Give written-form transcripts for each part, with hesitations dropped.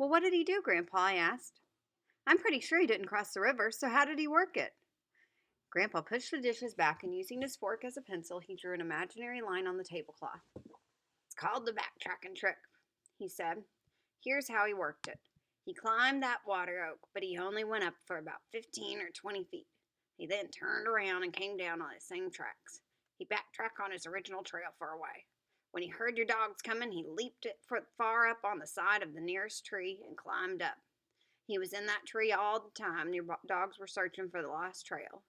Well, what did he do, Grandpa? I asked. I'm pretty sure he didn't cross the river, so how did he work it? Grandpa pushed the dishes back and using his fork as a pencil, he drew an imaginary line on the tablecloth. It's called the backtracking trick, he said. Here's how he worked it. He climbed that water oak, but he only went up for about 15 or 20 feet. He then turned around and came down on his same tracks. He backtracked on his original trail for a way. When he heard your dogs coming, he leaped it far up on the side of the nearest tree and climbed up. He was in that tree all the time your dogs were searching for the lost trail.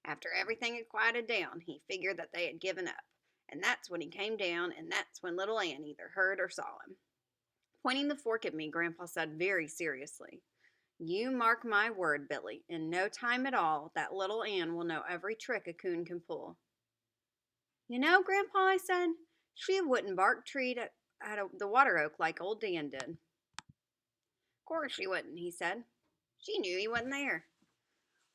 After everything had quieted down, he figured that they had given up. And that's when he came down, and that's when little Ann either heard or saw him. Pointing the fork at me, Grandpa said very seriously, You mark my word, Billy, in no time at all, that little Ann will know every trick a coon can pull. You know, Grandpa, I said, she wouldn't bark treat at the water oak like old Dan did. Of course she wouldn't, he said. She knew he wasn't there.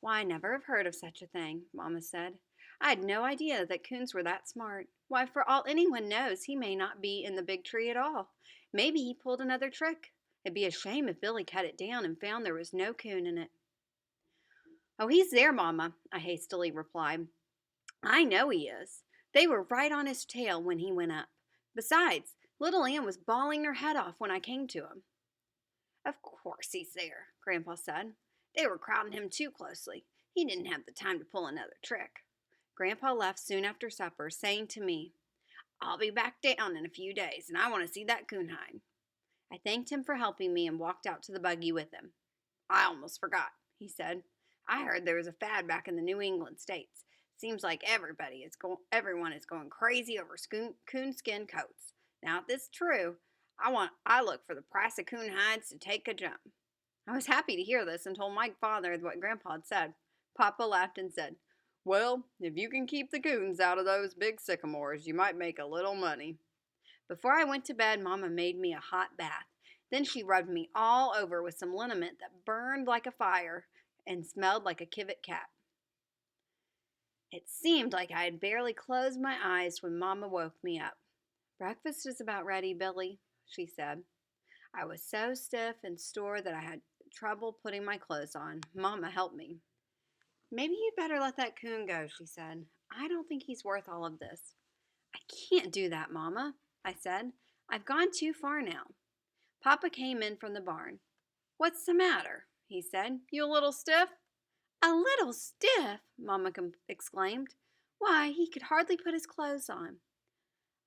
Why, I never have heard of such a thing, Mamma said. I had no idea that coons were that smart. Why, for all anyone knows, he may not be in the big tree at all. Maybe he pulled another trick. It'd be a shame if Billy cut it down and found there was no coon in it. Oh, he's there, Mamma, I hastily replied. I know he is. They were right on his tail when he went up. Besides, little Ann was bawling her head off when I came to him. Of course he's there, Grandpa said. They were crowding him too closely. He didn't have the time to pull another trick. Grandpa left soon after supper, saying to me, I'll be back down in a few days, and I want to see that coon hide. I thanked him for helping me and walked out to the buggy with him. I almost forgot, he said. I heard there was a fad back in the New England states. Seems like everyone is going crazy over coonskin coats. Now, if this is true, I look for the price of coon hides to take a jump. I was happy to hear this and told my father what Grandpa had said. Papa laughed and said, Well, if you can keep the coons out of those big sycamores, you might make a little money. Before I went to bed, Mama made me a hot bath. Then she rubbed me all over with some liniment that burned like a fire and smelled like a civet cat. It seemed like I had barely closed my eyes when Mama woke me up. Breakfast is about ready, Billy, she said. I was so stiff and sore that I had trouble putting my clothes on. Mama helped me. Maybe you'd better let that coon go, she said. I don't think he's worth all of this. I can't do that, Mama, I said. I've gone too far now. Papa came in from the barn. What's the matter? He said. You a little stiff? A little stiff, Mama exclaimed. Why, he could hardly put his clothes on.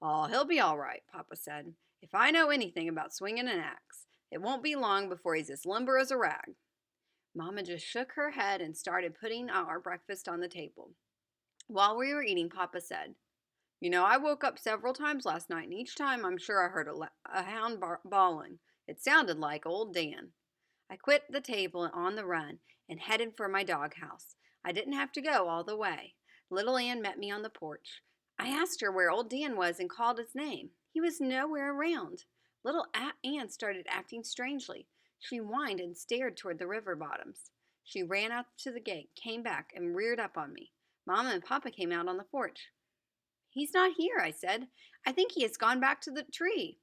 Oh, he'll be all right, Papa said. If I know anything about swinging an axe, it won't be long before he's as limber as a rag. Mama just shook her head and started putting our breakfast on the table. While we were eating, Papa said, You know, I woke up several times last night, and each time I'm sure I heard a hound bawling. It sounded like old Dan. I quit the table on the run and headed for my doghouse. I didn't have to go all the way. Little Ann met me on the porch. I asked her where old Dan was and called his name. He was nowhere around. Little Ann started acting strangely. She whined and stared toward the river bottoms. She ran out to the gate, came back, and reared up on me. Mama and Papa came out on the porch. He's not here, I said. I think he has gone back to the tree.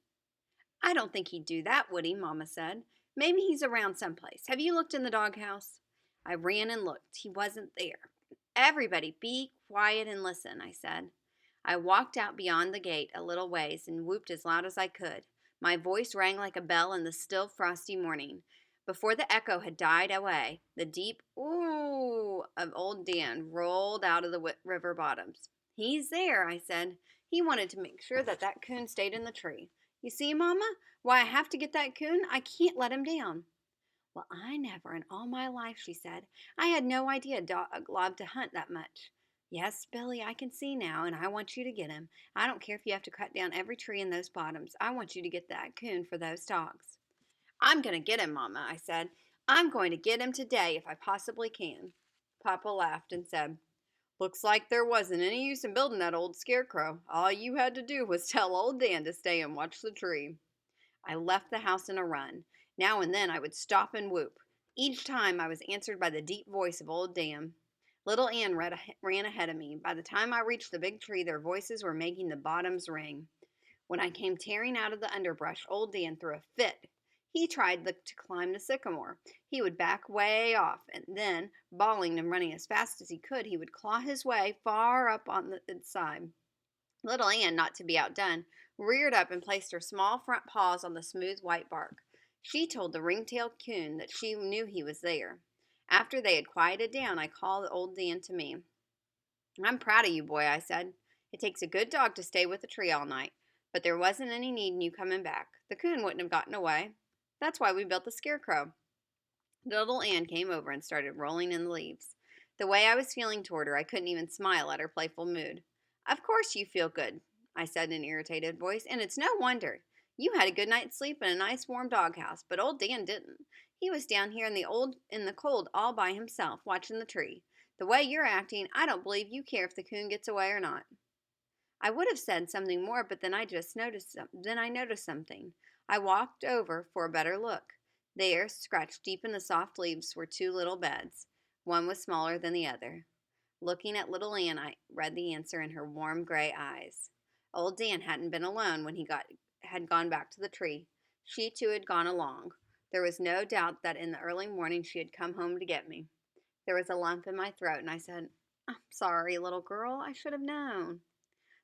I don't think he'd do that, would he? Mama said. Maybe he's around someplace. Have you looked in the doghouse? I ran and looked. He wasn't there. Everybody, be quiet and listen, I said. I walked out beyond the gate a little ways and whooped as loud as I could. My voice rang like a bell in the still, frosty morning. Before the echo had died away, the deep ooh of old Dan rolled out of the river bottoms. He's there, I said. He wanted to make sure that coon stayed in the tree. You see, Mama? Why I have to get that coon? I can't let him down. Well, I never in all my life, she said. I had no idea a dog loved to hunt that much. Yes, Billy, I can see now, and I want you to get him. I don't care if you have to cut down every tree in those bottoms. I want you to get that coon for those dogs. I'm going to get him, Mama, I said. I'm going to get him today if I possibly can. Papa laughed and said, Looks like there wasn't any use in building that old scarecrow. All you had to do was tell old Dan to stay and watch the tree. I left the house in a run. Now and then I would stop and whoop. Each time I was answered by the deep voice of old Dan. Little Ann ran ahead of me. By the time I reached the big tree, their voices were making the bottoms ring. When I came tearing out of the underbrush, old Dan threw a fit. He tried to climb the sycamore. He would back way off, and then, bawling and running as fast as he could, he would claw his way far up on the side. Little Ann, not to be outdone, reared up and placed her small front paws on the smooth white bark. She told the ring-tailed coon that she knew he was there. After they had quieted down, I called old Dan to me. "I'm proud of you, boy," I said. "It takes a good dog to stay with a tree all night, but there wasn't any need in you coming back. The coon wouldn't have gotten away. That's why we built the scarecrow." Little Ann came over and started rolling in the leaves. The way I was feeling toward her, I couldn't even smile at her playful mood. "Of course you feel good," I said in an irritated voice, "and it's no wonder. You had a good night's sleep in a nice warm doghouse, but old Dan didn't. He was down here in the cold all by himself, watching the tree. The way you're acting, I don't believe you care if the coon gets away or not." I would have said something more, but then I noticed something. I walked over for a better look. There, scratched deep in the soft leaves, were two little beds. One was smaller than the other. Looking at little Ann, I read the answer in her warm gray eyes. Old Dan hadn't been alone when had gone back to the tree. She too had gone along. There was no doubt that in the early morning she had come home to get me. There was a lump in my throat, and I said, "I'm sorry, little girl. I should have known."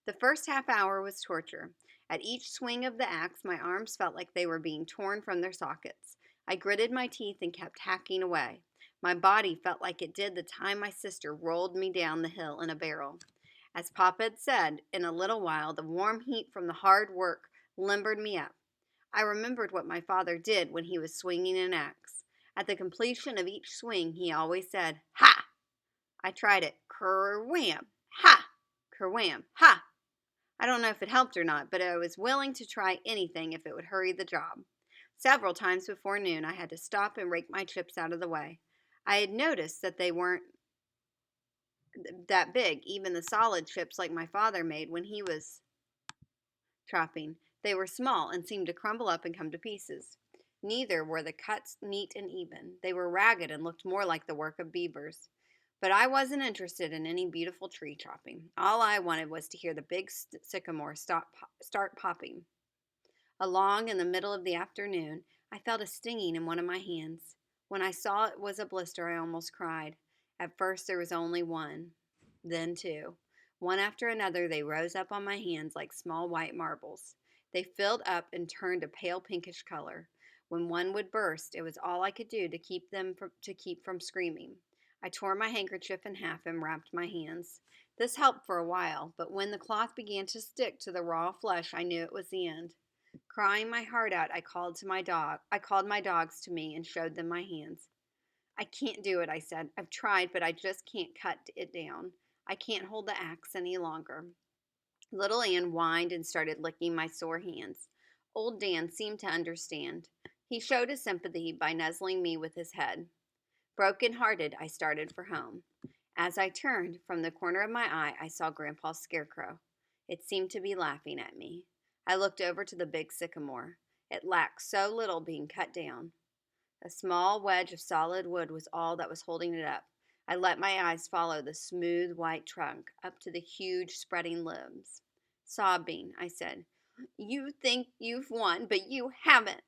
The first half hour was torture. At each swing of the axe, my arms felt like they were being torn from their sockets. I gritted my teeth and kept hacking away. My body felt like it did the time my sister rolled me down the hill in a barrel. As Papa had said, in a little while the warm heat from the hard work limbered me up. I remembered what my father did when he was swinging an axe. At the completion of each swing, he always said, "Ha!" I tried it. Kerwham! Ha! Kerwham! Ha! I don't know if it helped or not, but I was willing to try anything if it would hurry the job. Several times before noon, I had to stop and rake my chips out of the way. I had noticed that they weren't that big, even the solid chips like my father made when he was chopping. They were small and seemed to crumble up and come to pieces. Neither were the cuts neat and even. They were ragged and looked more like the work of beavers. But I wasn't interested in any beautiful tree chopping. All I wanted was to hear the big sycamore start popping. Along in the middle of the afternoon, I felt a stinging in one of my hands. When I saw it was a blister, I almost cried. At first, there was only one, then two. One after another, they rose up on my hands like small white marbles. They filled up and turned a pale pinkish color. When one would burst, it was all I could do to keep from screaming. I tore my handkerchief in half and wrapped my hands. This helped for a while, but when the cloth began to stick to the raw flesh, I knew it was the end. Crying my heart out, I called my dogs to me and showed them my hands. "I can't do it," I said. "I've tried, but I just can't cut it down. I can't hold the axe any longer." Little Ann whined and started licking my sore hands. Old Dan seemed to understand. He showed his sympathy by nuzzling me with his head. Broken-hearted, I started for home. As I turned from the corner of my eye, I saw Grandpa's scarecrow. It seemed to be laughing at me. I looked over to the big sycamore. It lacked so little being cut down. A small wedge of solid wood was all that was holding it up. I let my eyes follow the smooth white trunk up to the huge spreading limbs. Sobbing, I said, "You think you've won, but you haven't.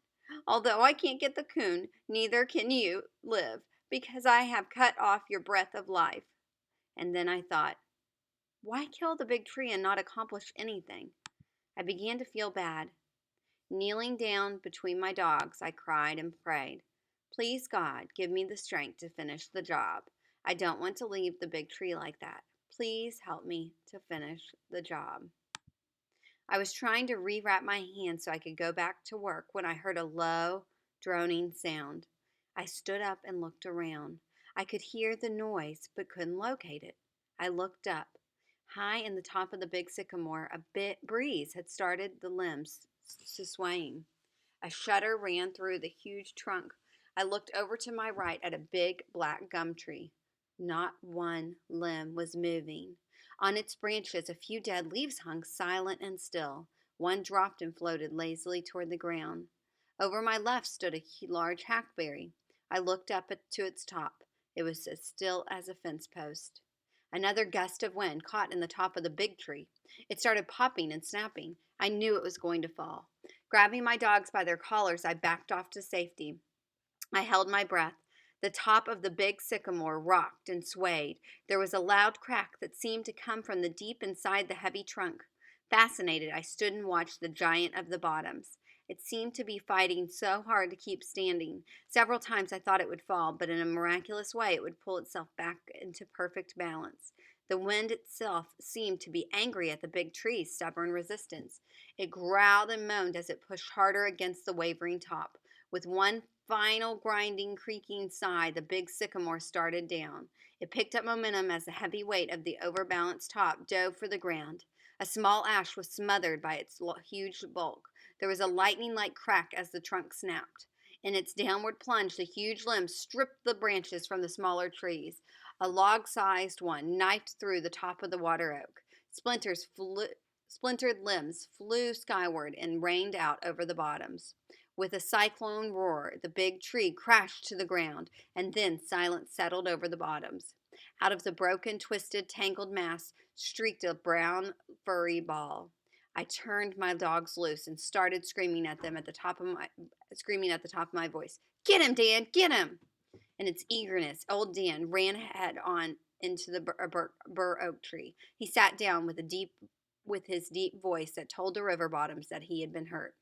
Although I can't get the coon, neither can you live, because I have cut off your breath of life." And then I thought, why kill the big tree and not accomplish anything? I began to feel bad. Kneeling down between my dogs, I cried and prayed, "Please, God, give me the strength to finish the job. I don't want to leave the big tree like that. Please help me to finish the job." I was trying to rewrap my hands so I could go back to work when I heard a low, droning sound. I stood up and looked around. I could hear the noise but couldn't locate it. I looked up. High in the top of the big sycamore, a breeze had started the limbs to swaying. A shudder ran through the huge trunk. I looked over to my right at a big black gum tree. Not one limb was moving. On its branches, a few dead leaves hung silent and still. One dropped and floated lazily toward the ground. Over my left stood a large hackberry. I looked up to its top. It was as still as a fence post. Another gust of wind caught in the top of the big tree. It started popping and snapping. I knew it was going to fall. Grabbing my dogs by their collars, I backed off to safety. I held my breath. The top of the big sycamore rocked and swayed. There was a loud crack that seemed to come from the deep inside the heavy trunk. Fascinated, I stood and watched the giant of the bottoms. It seemed to be fighting so hard to keep standing. Several times I thought it would fall, but in a miraculous way it would pull itself back into perfect balance. The wind itself seemed to be angry at the big tree's stubborn resistance. It growled and moaned as it pushed harder against the wavering top. With one final grinding, creaking sigh, the big sycamore started down. It picked up momentum as the heavy weight of the overbalanced top dove for the ground. A small ash was smothered by its huge bulk. There was a lightning-like crack as the trunk snapped. In its downward plunge, the huge limbs stripped the branches from the smaller trees. A log-sized one knifed through the top of the water oak. Splintered limbs flew skyward and rained out over the bottoms. With a cyclone roar, the big tree crashed to the ground, and then silence settled over the bottoms. Out of the broken, twisted, tangled mass streaked a brown, furry ball. I turned my dogs loose and started screaming at the top of my voice. "Get him, Dan! Get him!" In its eagerness, old Dan ran head on into the bur oak tree. He sat down with his deep voice that told the river bottoms that he had been hurt.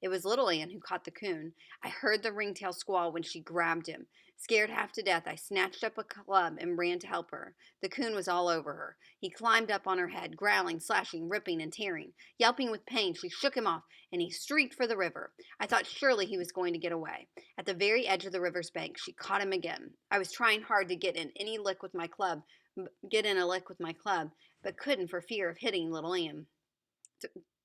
It was Little Ann who caught the coon. I heard the ringtail squall when she grabbed him. Scared half to death, I snatched up a club and ran to help her. The coon was all over her. He climbed up on her head, growling, slashing, ripping, and tearing. Yelping with pain, she shook him off, and he streaked for the river. I thought surely he was going to get away. At the very edge of the river's bank, she caught him again. I was trying hard to get in a lick with my club, but couldn't for fear of hitting Little Ann.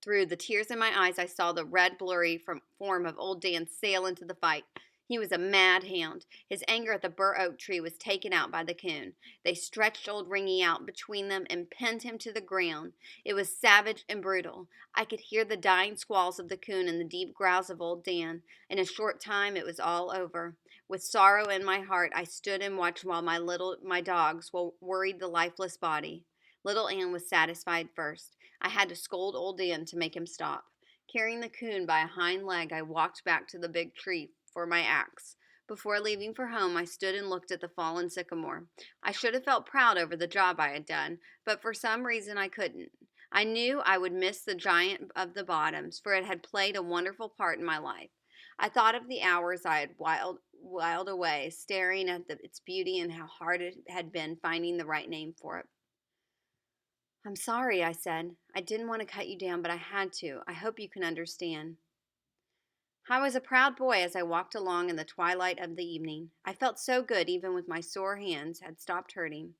Through the tears in my eyes, I saw the red, blurry form of old Dan sail into the fight. He was a mad hound. His anger at the bur oak tree was taken out by the coon. They stretched old Ringy out between them and pinned him to the ground. It was savage and brutal. I could hear the dying squalls of the coon and the deep growls of old Dan. In a short time, it was all over. With sorrow in my heart, I stood and watched while my dogs worried the lifeless body. Little Ann was satisfied first. I had to scold old Dan to make him stop. Carrying the coon by a hind leg, I walked back to the big tree for my axe. Before leaving for home, I stood and looked at the fallen sycamore. I should have felt proud over the job I had done, but for some reason I couldn't. I knew I would miss the giant of the bottoms, for it had played a wonderful part in my life. I thought of the hours I had whiled away, staring at its beauty and how hard it had been finding the right name for it. "I'm sorry," I said. "I didn't want to cut you down, but I had to. I hope you can understand." I was a proud boy as I walked along in the twilight of the evening. I felt so good even with my sore hands had stopped hurting.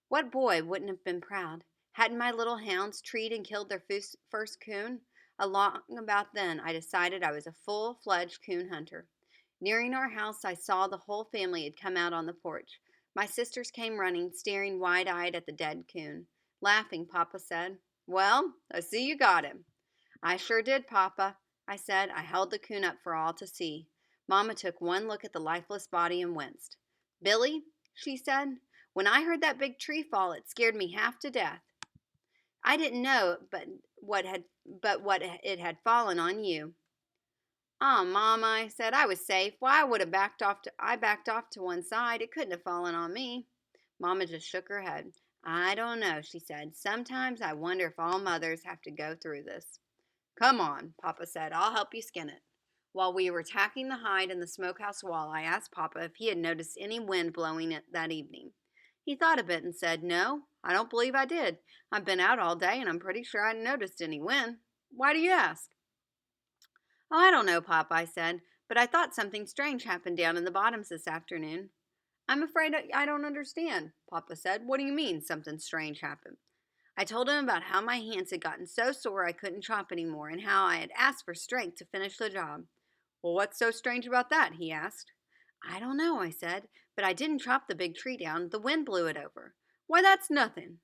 What boy wouldn't have been proud? Hadn't my little hounds treed and killed their first coon? Along about then, I decided I was a full-fledged coon hunter. Nearing our house, I saw the whole family had come out on the porch. My sisters came running, staring wide-eyed at the dead coon. Laughing, Papa said, "Well, I see you got him." "I sure did, Papa," I said. I held the coon up for all to see. Mama took one look at the lifeless body and winced. "Billy," she said, "when I heard that big tree fall, it scared me half to death. I didn't know but what it had fallen on you." "Oh, Mama," I said, "I was safe. Why, I backed off to one side. It couldn't have fallen on me." Mama just shook her head. "I don't know," she said. "Sometimes I wonder if all mothers have to go through this." "Come on," Papa said. "I'll help you skin it." While we were tacking the hide in the smokehouse wall, I asked Papa if he had noticed any wind blowing it that evening. He thought a bit and said, "No, I don't believe I did. I've been out all day and I'm pretty sure I hadn't noticed any wind. Why do you ask?" "Oh, I don't know, Papa," I said, "but I thought something strange happened down in the bottoms this afternoon." "I'm afraid I don't understand," Papa said. "What do you mean, something strange happened?" I told him about how my hands had gotten so sore I couldn't chop anymore and how I had asked for strength to finish the job. "Well, what's so strange about that?" he asked. "I don't know," I said, "but I didn't chop the big tree down. The wind blew it over." "Why, that's nothing,"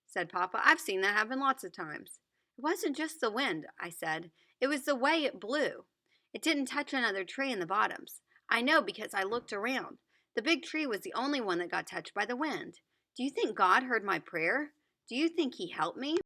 said Papa. "I've seen that happen lots of times." "It wasn't just the wind," I said. "It was the way it blew. It didn't touch another tree in the bottoms. I know because I looked around. The big tree was the only one that got touched by the wind. Do you think God heard my prayer? Do you think he helped me?"